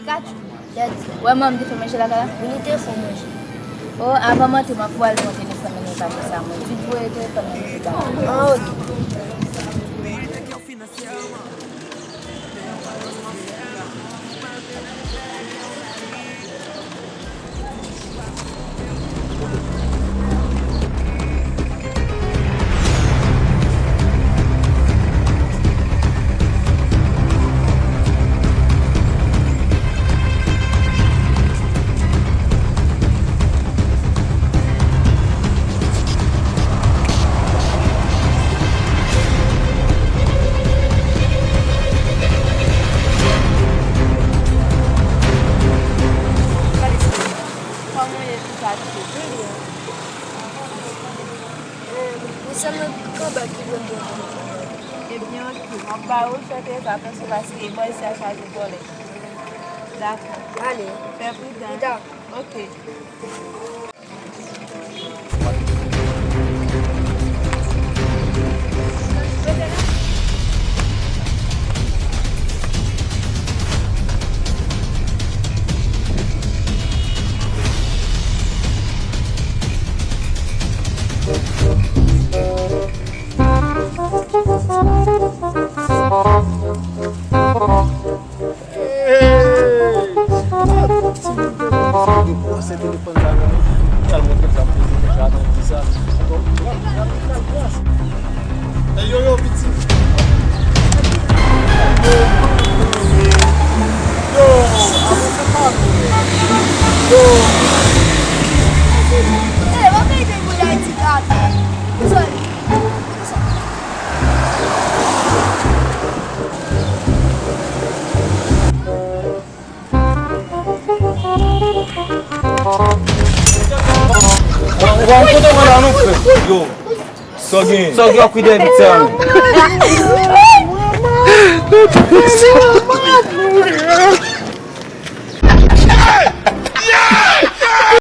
Pikachu. Yadi. Ouais, maman, tu fais manger la gala? Unité faut manger. Oh, avant moi, tu m'as pouvoir le monter les familles dans ça. Tu dois être famille dans ça. Ah, ok. Allez, Fais plus d'un. Ok. Você telefone lá, ela não quer fazer já não precisa. Yo, pizza. vamos ver quem mulher esse gato. Só que eu cuidei de